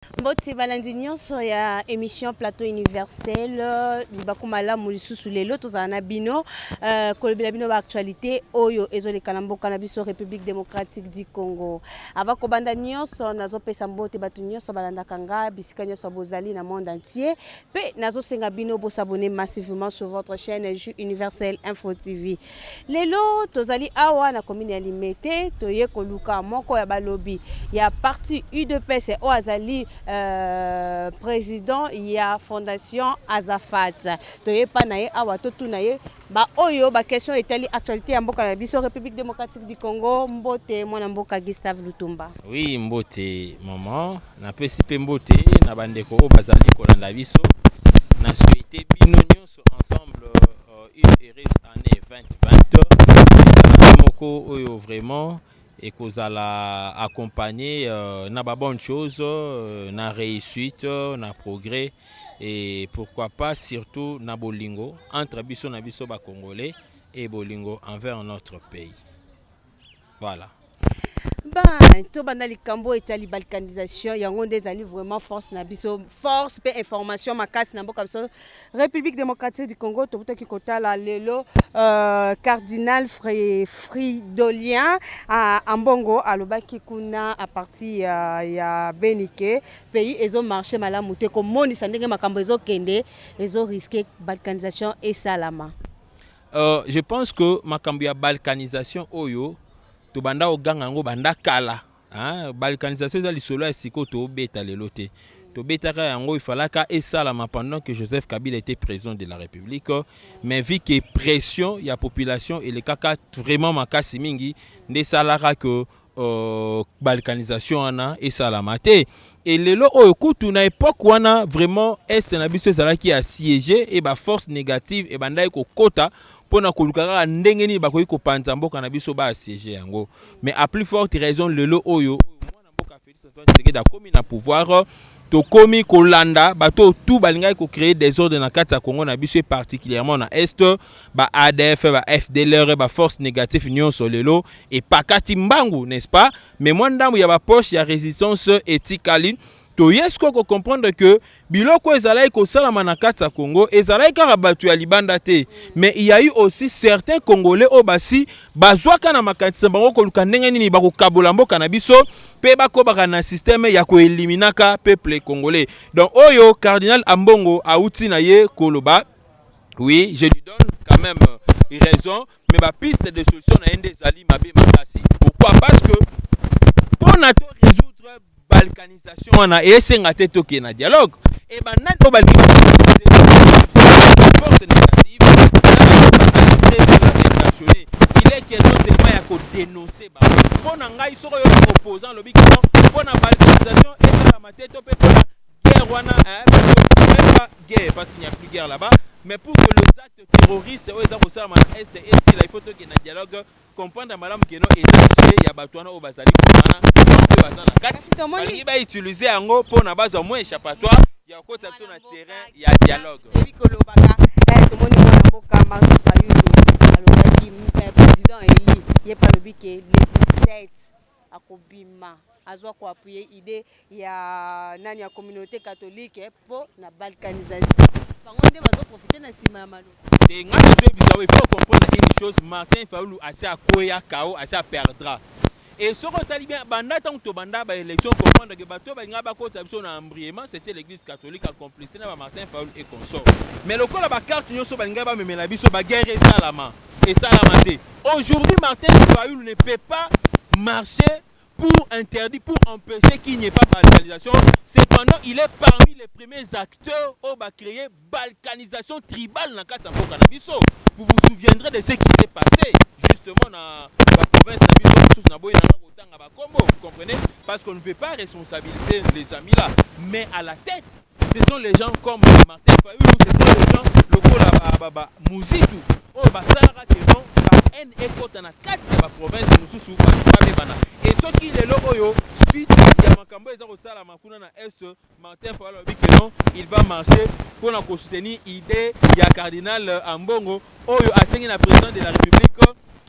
Mboti balandi nyonso ya émission Plateau Universel bakuma mulisusu lelo tozana bino kolobela bino ba actualité oyo ezoleka na mboka na biso République démocratique du Congo. Ava kobanda nyonso nazopesa mbote batu nyonso balandaka nga bisika nyonso bozali na monde entier pe nazosenga bino s'abonner massivement sur votre chaîne Universel Info TV. Lelo tozali awa na commune ya Limete toye koluka moko ya balobi ya parti UDPS o azali président ya fondation Azafat toye pa na ye awa to tuna ye ba oyo ba question etali actualité ya mboka na biso République démocratique du Congo. Mbote mwana mboka Gustave Lutumba. Oui, mbote maman na pesi pe mbote na bandeko o bazali kolanda biso na souhaité bino nyonso ensemble une heureuse année 2020 moko oyo vraiment et kozala accompagner na ba bonne chose na réussite na progrès et pourquoi pas surtout na bolingo entre biso na biso ba congolais et bolingo envers notre pays. Voilà. To banda likambo etali balkanisation yango ndezali vraiment force na biso force pe information makasi na mboka biso République démocratique du Congo to butaki kotala lelo cardinal Fridolien ambongo alobaki kuna a partir ya Benike pays ezo marché malamu te ko monisa ndenge makambo ezo kende ezo risquer balkanisation et salama. Je pense que makambo ya balkanisation oyo to banda oganga ngo banda kala balkanisation za lisolo ya siko to beta lelo te to betaka yango ifalaka esalama pendant que Joseph Kabila était président de la République mais vu que pression ya population et le kaka vraiment makasi mingi nde salaka que balkanisation ana esalama te et lelo oyo kutu na époque wana vraiment est na biso ezalaki assiégé et ba force négative et banda ko kota pona kolukaka ndenge ni bakoyi kopanza mboka na biso ba assiégé yango mais à plus forte raison lelo oyo mwana mboka Félix Antoine Tshisekedi a commis na pouvoir to komi kolanda bato tout balinga ko créer des ordres na kati ya Congo na biso et particulièrement na est ba ADF ba FDLR ba force négative nyonso lelo et pakati mbangu n'est-ce pas mais moi ndambu ya ba poche ya résistance etikali to yesko ko comprendre que biloko ezalai ko salama na kati ya Congo ezalai kaka batu ya libanda te mais il y a eu aussi certains Congolais au basi bazwaka na makanisa bango ko luka ndenge nini bako kabola mboka na biso pe bako baka na système ya ko éliminaka peuple congolais. Donc oyo cardinal Ambongo auti na ye koloba oui je lui donne quand même raison mais ba piste de solution na ende zali mabe makasi. Pourquoi? Parce que pour na to résoudre balkanisation wana esenga te toke na dialogue et banani o balki force négative il est question seulement ya ko dénoncer ba pona ngai soko yo opposant lobi que pona balkanisation esalama te to pe pona guerre wana pas guerre parce qu'il n'y a plus guerre là-bas mais pour que les actes terroristes o ezako salama na est et ici là il faut toke na dialogue comprendre madame que non ezagé ya batwana o bazali komana balingi ba utiliser yango pona baza moins échappatoire ya kota to na terrain ya dialogue ebi kolobaka tomoni mwana mboka Martin Fayulu alobaki président Eli ye pa lobi ke le 17 akobima azwa ko appuyer idée ya nani ya communauté catholique po na balkanisation bango nde bazo profiter na sima ya malo te nga je bisawe il faut comprendre une chose Martin Fayulu assez akoya KO assez perdra et ce qu'on t'a bien banda tant que banda ba élection comprendre que bato balinga ba kota biso na embriement c'était l'église catholique à complicité na Martin Fayulu et consort mais le col ba carte nyoso balinga ba memela biso ba guerre salama et salama te aujourd'hui Martin Fayulu ne peut pas marcher pour interdire, pour empêcher qu'il n'y ait pas de balkanisation. Cependant, il est parmi les premiers acteurs qui ont créé balkanisation tribale dans le cadre de Canabiso. Vous vous souviendrez de ce qui s'est passé justement dans la province de vous comprenez? Parce qu'on ne veut pas responsabiliser les amis là. Mais à la tête, ce sont les gens comme Martin Fayulu, ce sont les gens locaux Mouzitou. En écoute dans la 4 province mususu et ce qui est là suite ya makambo eza ko sala makuna na est Martin Fayulu que non il va marcher pour la soutenir idée ya cardinal Ambongo oyo asengi na président de la République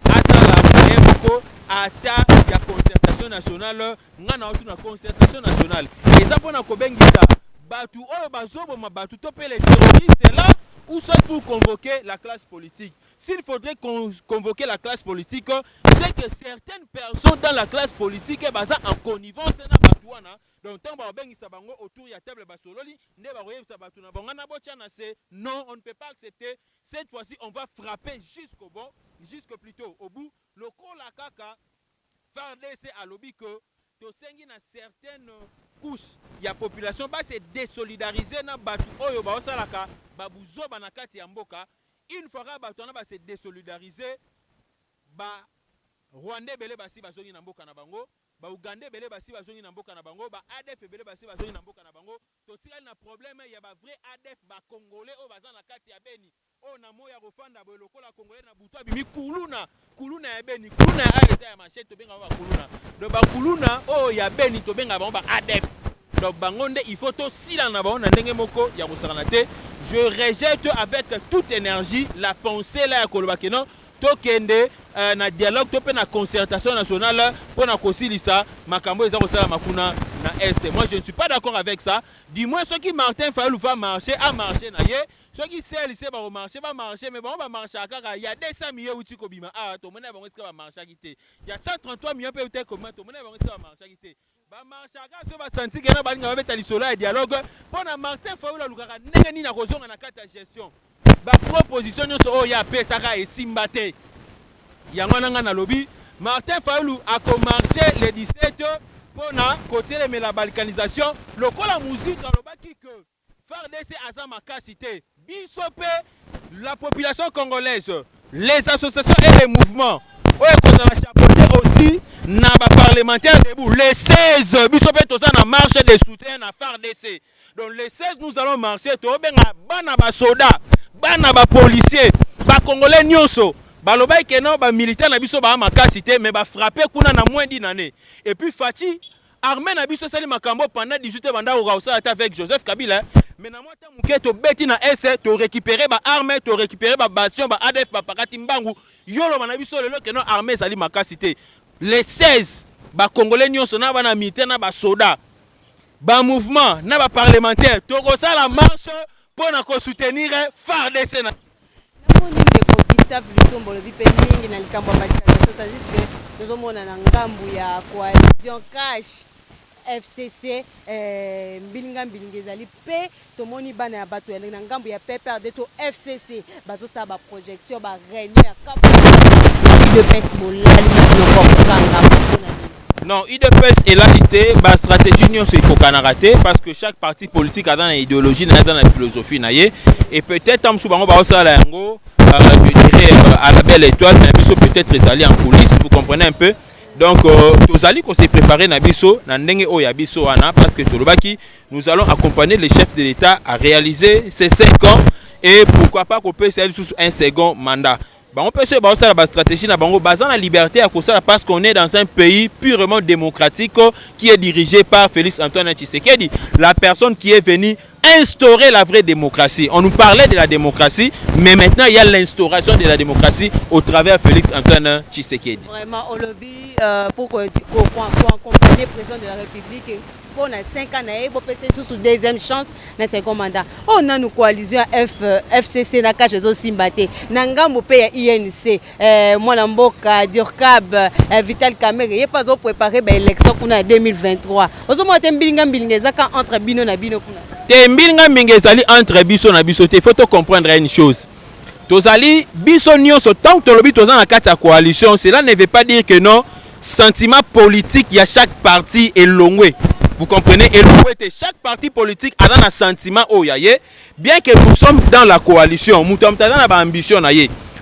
asala moko ata ya concertation nationale ngana otu na concertation nationale eza mpona kobengisa batu oyo bazoboma batu to pe les terroristes là ou soit pour convoquer la classe politique. S'il faudrait convoquer la classe politique, c'est que certaines personnes dans la classe politique basent en connivence na batouana. Donc tant bengisa bango autour ya table basololi nde baroyebisa batu na bango na bochana c'est non, on ne peut pas accepter. Cette fois-ci, on va frapper jusqu'au bon, jusque plutôt au bout. Le la kaka FARDC a lobby que tosengi na certaines couches ya population ba se désolidariser na batu oyo ba osalaka babuzo ba na kati ya mboka. Une fois batu na ba se désolidariser ba Rwandais belé basi bazongi na mboka na bango, ba Ugandais belé basi bazongi na mboka na bango, ba ADF belé basi bazongi na mboka na bango. Totikali na problème ya ba vrai ADF ba congolais o baza na kati ya Beni. O na moya rofanda bo lokola congolais na butu bimi kuluna ya Beni, kuluna ya ASA ya machete to benga ba kuluna. Do ba kuluna o ya Beni to benga ba ADF. Donc bangonde il faut to sila na ba na ndenge moko ya kosakana te. Je rejette avec toute énergie la pensée là ya koloba kenon tokende na dialogue to pe na concertation nationale pour na kosilisa makambo eza kosala makuna na est. Moi je ne suis pas d'accord avec ça. Du moins ceux qui Martin Fayulu va marcher à marcher na ye. Ceux qui sel c'est ba marcher va marcher mais bon va marcher kaka il y a 200 millions uti ko bima ah to mona bango ska ba marcher kité. Il y a 133 millions peut être comment to mona bango ska ba marcher kité. Ba marcher kaka so ba senti que na balinga ba beta lisolo ya dialogue pour na Martin Fayulu lukaka ndenge ni na kozonga na kata gestion. Ba proposition nyonso o ya pesaka esimba te. Yango nanga na lobby Martin Fayulu a commencé le 17 pour na côté de la balkanisation lokola musique alobaki que FARDC azama kasité bisope la population congolaise les associations et les mouvements oyo kozala chapeauté aussi na ba parlementaire debout les 16 bisope toza na marche de soutien na FARDC. Donc les 16 nous allons marcher to benga bana ba soda bana ba policier ba congolais nyonso balobai keno ba militaire na biso ba makasité mais ba frapper kuna na moins d'une année. Et puis Fati armée na biso sali makambo pendant 18 ans banda osa avec Joseph Kabila mais na moi ta muke to beti na est to récupérer ba armée to récupérer ba bastion ba ADF ba pakati mbangu yolo na biso lelo keno armée sali makasité. Les 16 ba congolais nyonso na ba na militaire na ba soda ba mouvement na ba parlementaire to ko sala marche pour na ko soutenir FARDC na Gustave Lutombo le vipe mingi na likambo balikanisation tandis que tozomona na ngambu ya coalition cash FCC mbilinga ezali pe tomoni bana ya bato na ngambu ya PPRD to FCC bazosala ba projection ba réunion ya cap de pes molali non, IDPS est l'alité, la stratégie n'y est pas raté parce que chaque parti politique a dans l'idéologie, dans la philosophie. Et peut-être, je dirais à la belle étoile, mais peut-être les alliés en coulisses, vous comprenez un peu. Donc, tous alliés qu'on s'est préparé parce que nous allons accompagner les chefs de l'État à réaliser ces 5 ans et pourquoi pas qu'on peut faire sous un second mandat. On peut se baser sur la stratégie basée la liberté parce qu'on est dans un pays purement démocratique qui est dirigé par Félix Antoine Tshisekedi, la personne qui est venue instaurer la vraie démocratie. On nous parlait de la démocratie, mais maintenant il y a l'instauration de la démocratie au travers Félix Antoine Tshisekedi. Vraiment, au lobby pour accompagner le président de la République pour 5 ans, pour passer sous deuxième chance dans ce mandat. On a une coalition FCC na cache zo Simbate. Nangambo pe ya INC, Mwanamboka, Durkab, Vital Kamerhe, il pas préparer l'élection en 2023. Ozo mo tembilinga ezaka entre bino na bino kuna. Tembilinga ezali entre biso na biso te, faut comprendre une chose. Tozali biso nyonso tant que tolobi toza na kati ya coalition, cela ne veut pas dire que non sentiment politique il y a chaque parti est longwe. Vous comprenez? Et chaque parti politique a un sentiment au yaye. Bien que nous sommes dans la coalition, nous sommes dans l'ambition.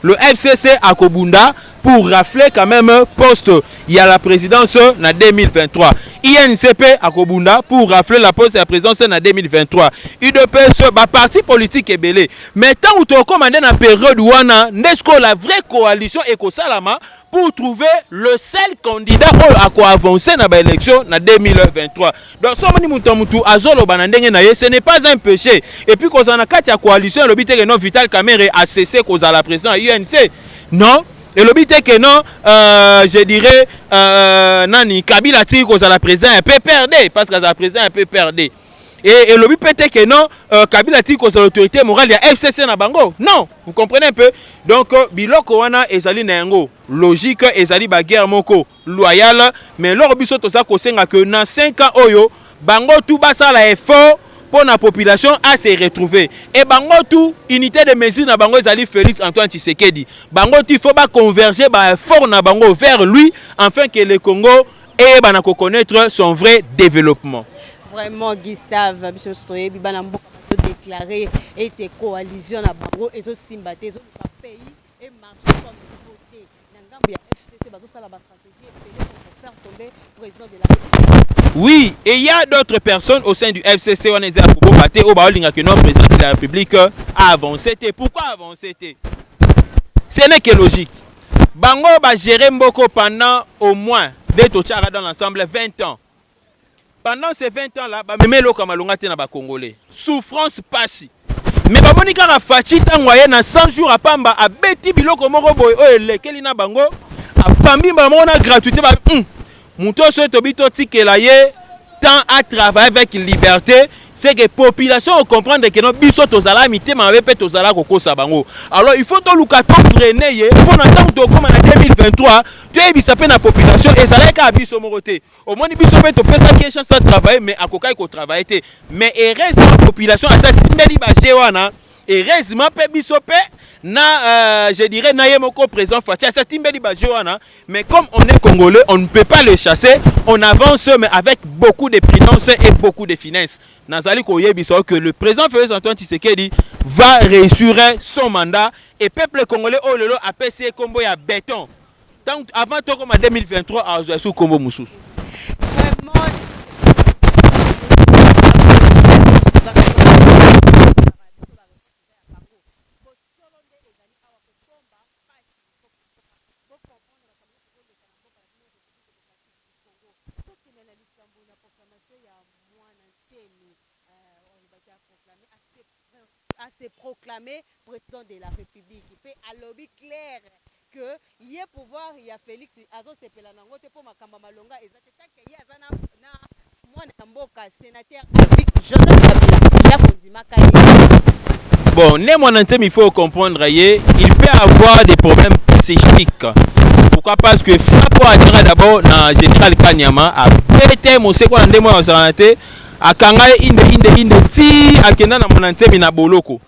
Le FCC à Kobunda pour rafler quand même poste. Il y a la présidence en 2023. INCP à Kobunda pour rafler la poste de la présidence en 2023. UDPS, parti politique est belé. Mais tant que tu as commandé dans la période où on a la vraie coalition Eko-Salama pour trouver le seul candidat à quoi avancer dans l'élection en 2023. Donc, ce n'est pas un péché. Et puis, quand on a 4 coalitions, le but est que Vital Kamerhe a cessé cause à la présidence UNC. Non. et le but est que non je dirais nani Kabila tiki kozala président un peu perdé parce que la président un peu perdé. Et le but peut-être que non, Kabila tiki kozala l'autorité morale, il y a FCC na bango. Non, vous comprenez un peu. Donc biloko wana ezali na yango logique ezali ba guerre moko loyale, mais lors biso toza kosenga que na 5 ans oyo bango tout basala effort pour la population à se retrouver. Et bango tout unité de mesure na bango ezali Félix Antoine Tshisekedi. Bango il faut pas converger ba effort na bango vers lui afin que le Congo ait ba na connaître son vrai développement. Vraiment Gustave biso sotoye bibana mboka déclaré et des coalitions na bango ezo simba te ezo pa pays et marcher comme voter na ngambo ya FCC bazo sala ba stratégie et pour faire tomber président de la République. Oui, et il y a d'autres personnes au sein du FCC on est à pour battre au baolinga que notre président de la République a avancé. Pourquoi avancer? Ce n'est que logique. Bango ba gérer mboko pendant au moins dans l'ensemble 20 ans. Pendant ces 20 ans-là, Memelo Kamalonga te na ba Congolais. Souffrance passe. Mais Bamonika Rafachi tangoye na 100 jours à Pamba a beti biloko moko boy o elekeli na bango a pambi ba mona gratuité ba muto so tobito tikela ye temps à travailler avec liberté. C'est que la population comprendre que nos biso tozala mité ma pe tozala kokosa bango. Alors il faut to lukato freiner pour n'attendre to comme en 2023 tu es bisapé na population et ça ka biso moroté. Au moins biso pe to pesa qui chance de travailler mais akokai ko travailler té. Mais heureusement la population a cette timbeli ba jewana heureusement pe biso pe na je dirais na yemoko présent Fatia cette timbeli ba jewana mais comme on est congolais on ne peut pas le chasser, on avance mais avec beaucoup de prudence et beaucoup de finesse. Nazali koyebiso que le président Félix Antoine Tshisekedi va réussir son mandat et peuple congolais au lelo a passé combo ya béton. Tant avant tout comme en 2023 à sous combo Moussous. Vraiment à se proclamer président de la République. Il fait à lobby clair que il y a pouvoir, il y a Félix Azo Sepela Nangote pour Makamba Malonga et ça que il y a Zana moi Namboka sénateur avec Joseph Kabila. Il y a Kondima Kaye. Bon, né mon antenne, il faut comprendre il peut avoir des problèmes psychiques. Pourquoi? Parce que Frapo a dit d'abord na général Kanyama a pété mon c'est quoi ndemo en santé a kangaye inde ti akenda na mon antenne na boloko.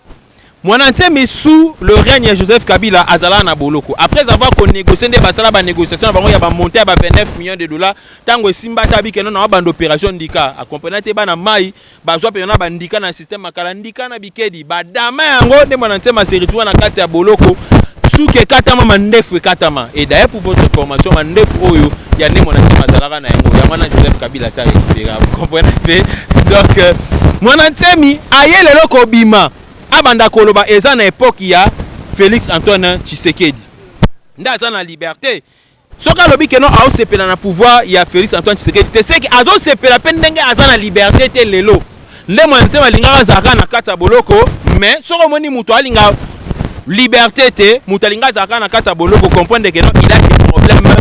Mon antenne sous le règne de Joseph Kabila azala na boloko. Après avoir négocié des basala ba négociation bango ya ba monter à 29 millions de dollars tango simba tabi keno na bande opération ndika a comprendre te bana mai bazwa pe na bandika na système makala ndika na bikedi ba dama yango de mon antenne ma série na kati ya boloko sous que katama mandefu katama et d'ailleurs pour votre formation mandefu oyo ya ne mon antenne mazalaka na yango ya mwana Joseph Kabila ça récupérer vous comprenez donc mon antenne aye lelo ko bima abanda koloba eza na époque ya Félix Antoine Tshisekedi nda za na liberté soka lobi keno a sepela na pouvoir ya Félix Antoine Tshisekedi te seki azo sepela pe ndenge aza na liberté te lelo nde mo ntema linga zaka na kata boloko mais soko moni muto alinga liberté te muto alinga zaka na kata boloko comprendre que non il a des problèmes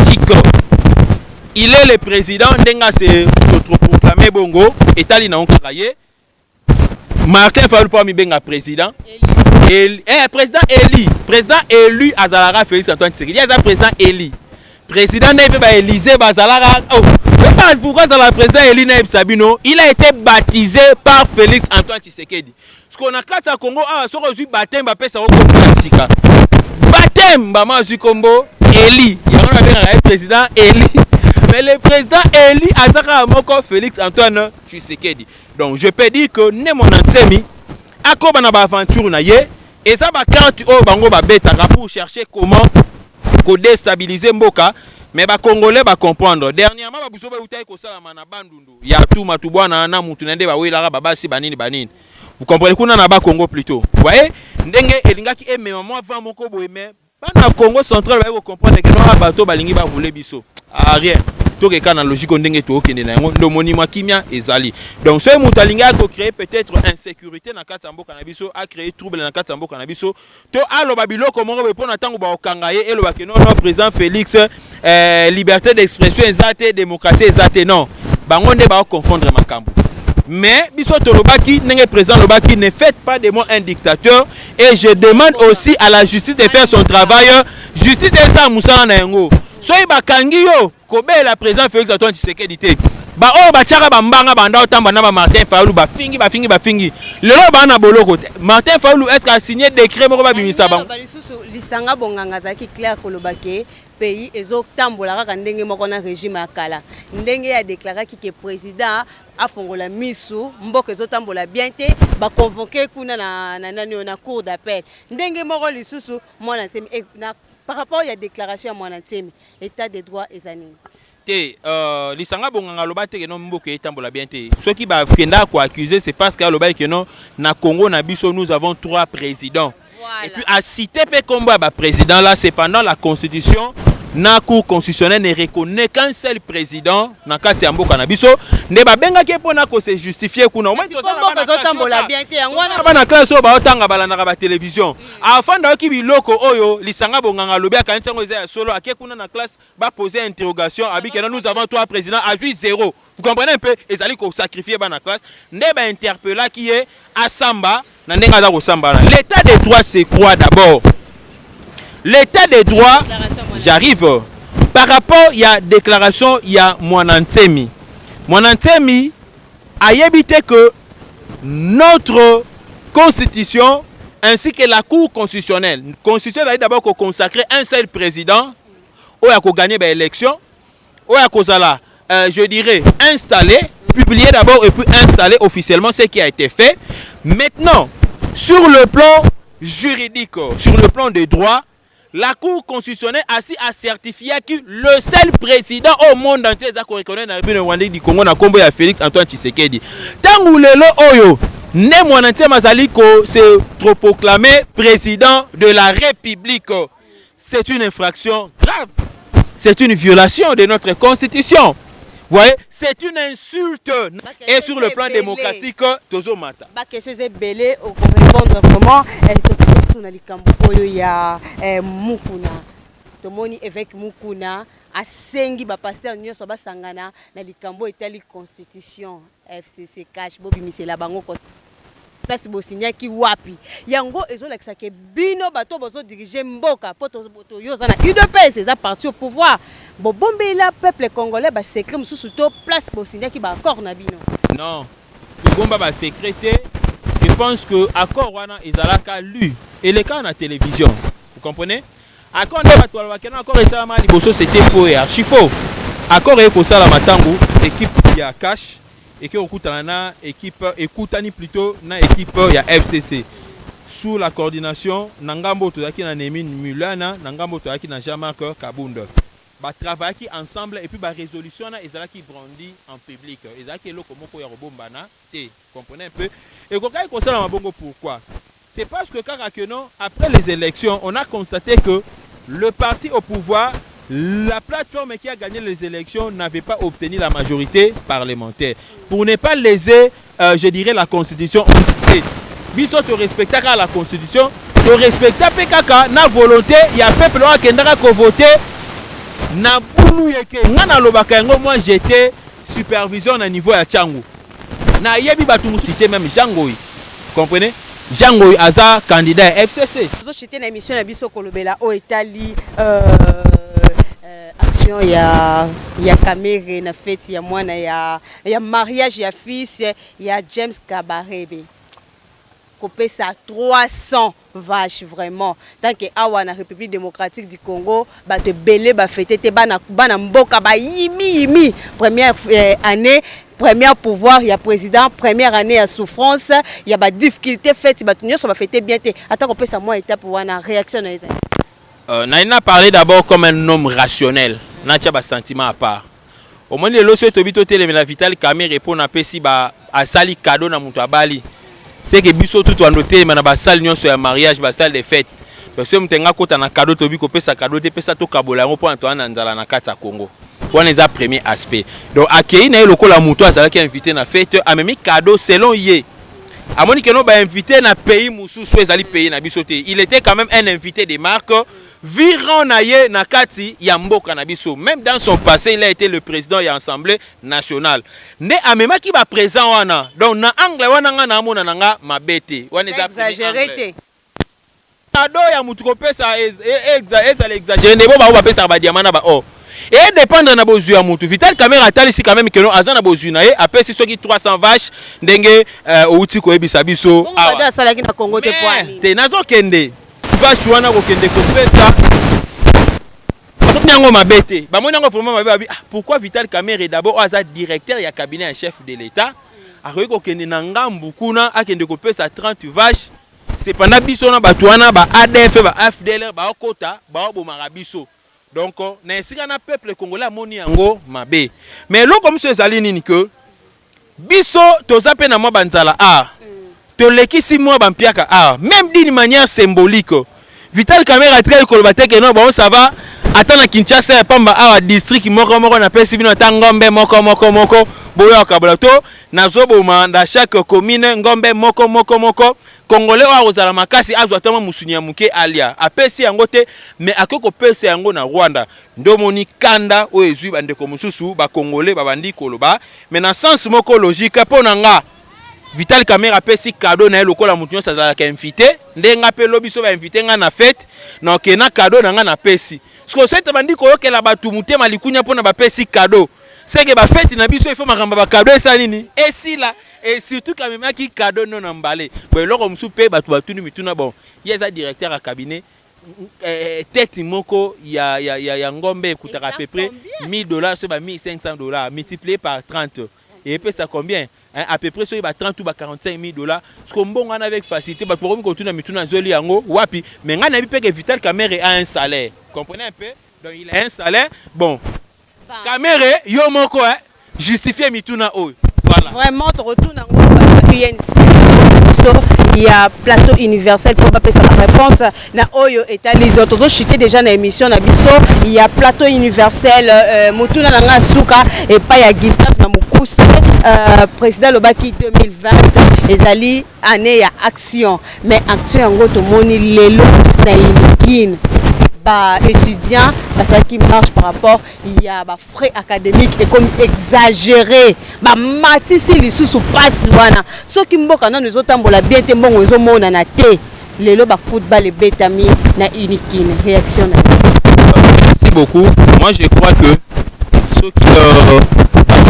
psychiques. Il est le président ndenga se proclamé bongo etali na onkaraye Martin Fayulu pour mi benga président. Président élu Azalara Félix Antoine Tshisekedi. Il y a un président élu. Président Nebe Élysée Bazalara. Oh, je pense pourquoi le président élu Nebe Sabino, il a été baptisé par Félix Antoine Tshisekedi. Ce qu'on a quand à Congo, sur le baptême, bah pesa au Sika. Baptême, bah moi combo élu. Il y a un président élu. Mais le président élu Azara Moko Félix Antoine Tshisekedi. Donc je peux dire que ne mon antemi akoba na ba aventure na ye et ça ba carte o bango ba beta pour chercher comment ko déstabiliser mboka mais ba congolais ba comprendre dernièrement ba buso ba utai ko sala na bandundu ya tout matubwana na mutu nende ba wela ba basi banini vous comprenez kuna na ba Congo plutôt vous voyez ndenge elingaki et même moi avant moko boye mais bana Congo central ba ko comprendre que non bato balingi ba voler biso rien tokeka na logique ndenge tokende na yango ndo monima kimia ezali. Donc ce mutalinga a créé peut-être insécurité na kati ya mboka na biso, a créé trouble na kati ya mboka na biso. To aloba biloko moko be pona tango ba okanga ye eloba ke non président Félix liberté d'expression ezate démocratie ezate non. Bango nde ba confondre makambo. Mais biso tolobaki ndenge président lobaki ne faites pas de moi un dictateur et je demande aussi à la justice de faire son travail. Justice est ça musala na yango. Soyi bakangi yo kobela président Félix Antoine Tshisekedi te. Ba o ba chaka ba mbanga banda otamba na ba Martin Fayulu ba fingi. Lelo ba na boloko te. Martin Fayulu est-ce qu'a signé décret moko ba bimisa bango. Ba lisusu lisanga bonganga zaki clair kolobake pays ezo tambola kaka ndenge moko na régime akala. Ndenge ya déclaraki que président a fongola misu mboka ezo tambola bien te ba convoquer kuna na cour d'appel. Ndenge moko lisusu mwana nsemi na par rapport à la déclaration à mon intime, état de droit et années. Lisanga bonganga loba te que non mboka etambola bien te. Ceux qui ba kenda ko accuser c'est parce que loba que non na Congo na biso nous avons 3 présidents. Voilà. Et puis à citer pe combat ba président là cependant la constitution na cour constitutionnelle ne reconnaît qu'un seul président na kati ya mboka na biso ne ba benga ke pona ko se justifier kuna au moins tambola bien te ngwana ba na classe ba otanga balana ba télévision afanda ki biloko oyo lisanga bonganga lobi akanisa ngo eza solo ake kuna na classe ba poser interrogation abikena nous avons 3 présidents à juge 0. Vous comprenez un peu ezali ko sacrifier ba na classe nde ba interpella qui est asamba na ndenga za ko samba. L'état de droit c'est quoi d'abord? L'état de droit, j'arrive. Par rapport, il y a déclaration, il y a Mwanantemi. Mwanantemi a évité que notre constitution ainsi que la cour constitutionnelle. La constitution a d'abord consacrer un seul président, où il a gagné l'élection, où il a je dirais, installé, publié d'abord et puis installé officiellement ce qui a été fait. Maintenant, sur le plan juridique, sur le plan des droits, la Cour constitutionnelle a certifié que le seul président au monde entier est reconnu dans la République du Congo na kombo ya Félix Antoine Tshisekedi. Tangu lelo oyo ne mwanantie mazali ko se trop proclamé président de la République. C'est une infraction grave. C'est une violation de notre constitution. Vous voyez, c'est une insulte. Et sur le plan démocratique, tozo mata. Ba question c'est belé au répondre vraiment na likambo oyo ya Mukuna. Tomoni évêque Mukuna asengi ba pasteur nyonso ba sangana na likambo etali constitution FCC cash bobi misela bango ko place bosinya ki wapi. Yango ezolakisa ke bino bato bozo diriger mboka poto yoza na UDPS eza parti au pouvoir. Bombe la peuple congolais ba secret mususu to place bosinya ki ba accord na bino. Non. Bomba ba secrétaire. Je pense que accord wana ezalaka lu et les cas à la télévision. Vous comprenez? Accord c'était faux et archi faux. Accord et pour ça la matango équipe il a cash et que okutana équipe ekutani plutôt na équipe il y a FCC sous la coordination Nangambo tozaki na Nemin Mulana Nangambo tozaki na Jean-Marc Kabunda. Ba travailler ensemble et puis ba résolution na ezalaki brandi en public. Ezalaki loko moko ya robombana te. Comprenez un peu? Et kokai ko sala mabongo pourquoi? C'est parce que après les élections, on a constaté que le parti au pouvoir, la plateforme qui a gagné les élections n'avait pas obtenu la majorité parlementaire. Pour ne pas léser, je dirais, la constitution, biso to respecter la constitution, to respecter PKK, na volonté, il y a peuple qui a voté, na boulou yeke, na lobaka yango, moi j'étais supervision à niveau ya Tchangu. Na yebi batungu cité même Jangoy. Comprenez? Jango Aza candidat FCC. Nous j'étais dans l'émission na biso kolobela o etali action ya caméra na fête ya mwana ya mariage ya fils ya James Kabarebe. Copé ça 300 vaches vraiment. Tant que awa na République démocratique du Congo ba te belé ba fêter te bana mboka ba yimi première année. Premier pouvoir, il y a président, première année à souffrance, il y a des difficultés faites, ça va fêter bien. Attends qu'on peut savoir étape pour une réaction. Naina parlé d'abord comme un homme rationnel, n'a pas sentiment à part. Au moins les lois tobito télé mais la vitale caméra répond à pesi ba à sali cadeau na mutu abali. C'est que biso tout en noté mais na ba salle nyon sur un mariage, ba salle de fête. Parce que mutenga kota na cadeau tobi ko pesa cadeau te pesa to kabola ngo pour Antoine Nzala na kata Congo. on est à premier aspect. Donc akei na loko la muto azalaki invité na fête a même cadeau selon yé. A moni que no ba invité na pays mususu ezali pays na biso te. Il était quand même un invité de marque. Viron na ye na kati ya mboka na biso. Même dans son passé, il a été le président de l'Assemblée nationale. Ne amema ki ba présent wana. Donc na angle wana nga na mona nga mabete. Wana exagéré. Ado ya mutu ko pesa exagéré. Ne bo ba ba pesa ba diamana ba oh. Et dépendre na bozu ya mutu. Vital Kamerhe atali si quand même que no azana bozu na ye après si soki 300 vaches ndenge outi ko ebisa biso. Ado asalaki na Congo te poani. Te nazo kende. Vache wana ko kende ko pesa. Nyango mabete. Ba monango vraiment mabe pourquoi Vital Kamerhe d'abord aza directeur ya cabinet en chef de l'État a ko kende na ngambu kuna akende ko pesa 30 vaches. C'est pendant biso na batwana ba ADF ba FDLR ba okota ba obomaka biso. Donc na esika na peuple congolais moni yango mabe. Mais lo comme ce ezali nini que biso toza pe na mwa banzala tolekisi mwa bampiaka même d'une manière symbolique. Vital Kamerhe a très koloba te que non bon ça va atana Kinshasa ya pamba district moko na pesi bino ta ngombe moko boyo kablato nazoboma na chaque commune ngombe moko Congolais wa ozala makasi azwa tama musuni ya muke alia apesi yango te mais akoko pesa yango na Rwanda ndomoni kanda o ezui bandeko mususu ba Congolais babandi koloba mais na sens moko logique pona nga Vital Kamerhe apesi cadeau na lokola mutu nyonso azalaka invité ndenga pe lobiso ba invité nga na fête na okena cadeau na nga na pesi sko sete bandi koyokela batu mutema likunya pona ba pesi cadeau c'est que ba fête na biso il faut makamba ba cadeau esa nini esila et surtout quand même qui cadeau non emballé bon loko musu pe batu batuni mituna bon yeza directeur à cabinet tête moko ya ngombe kutaka à peu près $1000 c'est ba $1500 multiplié par 30 et puis ça combien à peu près sur 30 ou 45 000 $. Ce qu'on bon avec facilité bah pour continuer mituna zoli yango wapi mais ngana bi pe que Vital Kamerhe a un salaire comprenez un peu donc il a un salaire bon Kamerhe yo moko justifier mituna o voilà vraiment tu retournes en UNC il y a plateau universel pour passer la réponse na oyo etali d'autres chité déjà na émission na biso il y a plateau universel mutuna nanga suka et pas ya Gustave na Mukuse président Lobaki 2020 ezali année ya action mais action yango to moni lelo na Inikine ba étudiants parce qui marche par rapport il y a ba frais académiques et comme exagéré ba matisi lisusu passe wana soki mboka na nous otambola bien te mbongo ezo mona na te lelo ba football et betami na Inikine réaction na merci beaucoup moi je crois que ceux qui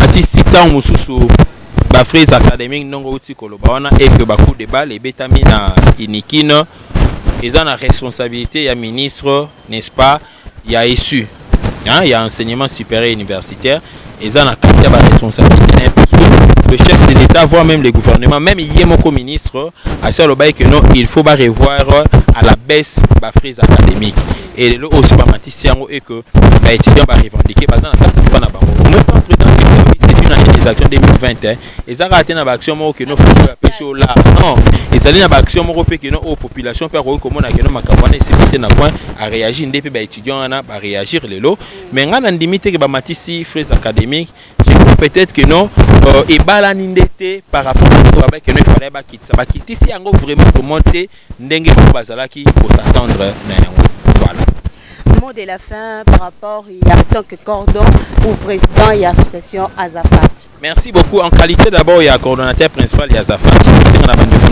matisi tant mususu ba frais académiques ndongo uti koloba wana et que ba coup de balle et betami na Inikine ils ont la responsabilité, il y a ministre, n'est-ce pas, il y a issu, il y a enseignement supérieur universitaire, ils ont la responsabilité, le chef de l'État, voire même le gouvernement, même il y a mon ministre, à ce moment que non, il faut revoir à la baisse la frise académique. Et là aussi, et que les étudiants vont revendiquer, par exemple, c'est une année des actions 2020, ils ont raté une action que nous faisons là. Non, ils allaient une action que nos populations peuvent recommander que nos macarones à réagir, les étudiants à réagir les lots. Mais on a limité que les matisi frise académique, je crois peut-être que non, et balanindete par rapport au travail que nous fallait quitter. Ça va quitter si on vraiment pour monter, n'engue pas bazalaki pour s'attendre. Voilà. Mot de la fin par rapport à tant que cordon ou président et association Azafat. Merci beaucoup. En qualité d'abord, il y a coordonnateur principal de Azafat.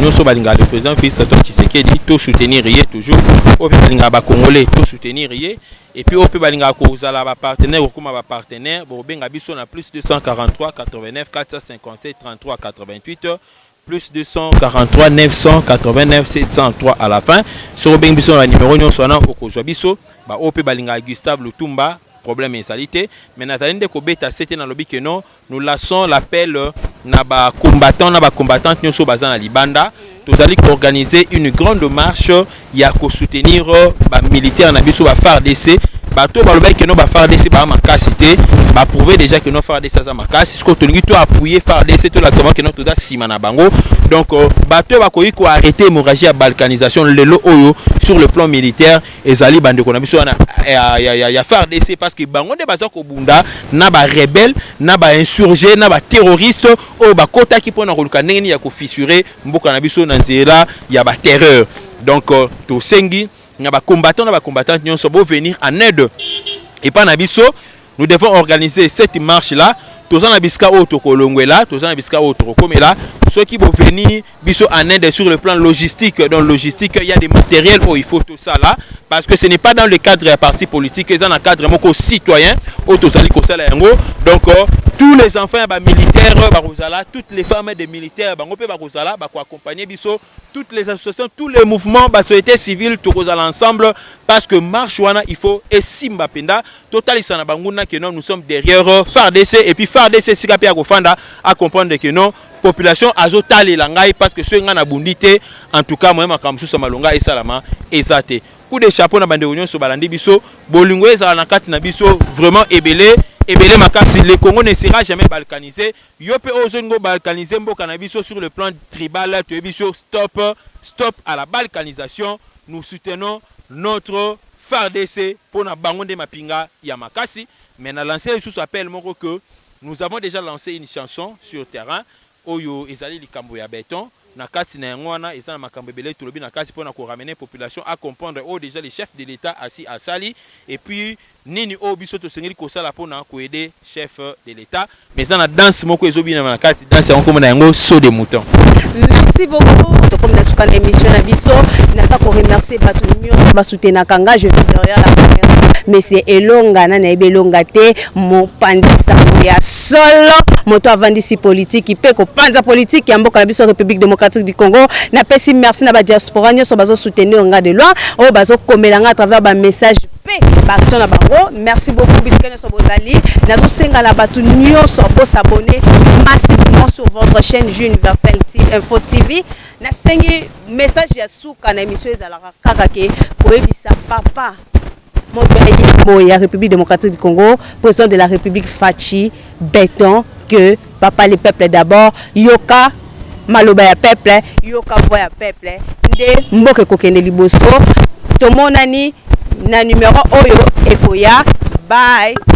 Le président Fils Tshisekedi tout soutenir toujours. Au Balinga Congolais tout soutenir et puis au Balinga Kozala partenaire ou comme partenaire. Bon ben Gabiso na plus 243 89 457 33 88. Plus 243 989 703 à la fin. Sur le numéro nous sommes au Kozobiso, OP Balinga Gustave Lutumba, problème insalité. Mais Nathalie de Kobeta, c'était dans le but que nous laissons l'appel na ba combattants, nous sommes basés à Libanda. Nous allons organiser une grande marche, il y a qu'à soutenir les militaires, na biso ba FARDC. bato baloba que non ba FARDC ba makasi te ba prouver déjà que non FARDC ça makasi ce que tolingi to appuyer FARDC to la savoir que non to da sima na bango donc bato ba koyi ko arrêter hémorragie à balkanisation lelo oyo sur le plan militaire ezali bande ko na biso na ya FARDC parce que bango de baza ko bunda na ba rebelle na ba insurgé na ba terroriste o ba kota ki pona koluka ndenge ya ko fissurer mboka na biso na nzela ya ba terreur donc to sengi na ba combattants nyonso bo venir en aide et pas na biso nous devons organiser cette marche là tous en abiska o to kolongwela tous en abiska o to komela ceux qui vont venir biso en aide sur le plan logistique. Dans logistique il y a des matériels où il faut tout ça là parce que ce n'est pas dans le cadre des partis politiques, c'est dans le cadre moko citoyen au tozali ko sala yango donc tous les enfants militaires barozala, toutes les femmes des militaires bango pe barozala ba ko accompagner biso, toutes les associations, tous les mouvements ba société civile tokozala ensemble parce que marche wana il faut esimba penda total sana banguna que nous sommes derrière FARDC et puis FARDC sika pe akofanda à comprendre que non population azotali langai parce que ceux ngana bundité en tout cas moi makamsu sa malonga et salama ezate coup de chapeau na bande union so balandi biso bolingo ezala na kati na biso vraiment ebele makasi. Le Congo ne sera jamais balkanisé yope ozongo balkanisé mboka na biso sur le plan tribal to biso stop à la balkanisation. Nous soutenons notre FARDC pour na bangonde mapinga ya makasi mais na lancer sous appel moko que nous avons déjà lancé une chanson sur terrain oyo ezali likambo ya béton na kati na ngwana ezana makambo belé tolobi na kati pona ko ramener population à comprendre déjà les chefs de l'état assis à Sali et puis nini o biso to sengeli ko sala pona ko aider chef de l'état mais ça na danse moko ezobi na kati danse on comme na yango saut de mouton. Merci beaucoup to comme na suka émission na biso na sa ko remercier batu nyonso ba soutenir kanga je suis derrière la caméra mais c'est elonga na ebelonga te mo pandisa ya solo moto avandisi politique ipe ko panza politique ya mboka na biso République démocratique du Congo na pesi merci na ba diaspora nyonso bazo soutenir nga de loin o bazo komelanga à travers ba message pe ba action na bango. Merci beaucoup biskene so bozali nazo senga la batu nyonso bo s'abonner massivement sur votre chaîne Jeu Universel Info TV na sengi message ya suka na émission ezalaka kaka ke koyebisa papa moto ya République démocratique du Congo, président de la République Fachi Béton que papa le peuple d'abord yoka maloba ya peuple yoka voix ya peuple nde mboke kokende liboso tomonani na numéro oyo ekoya bye.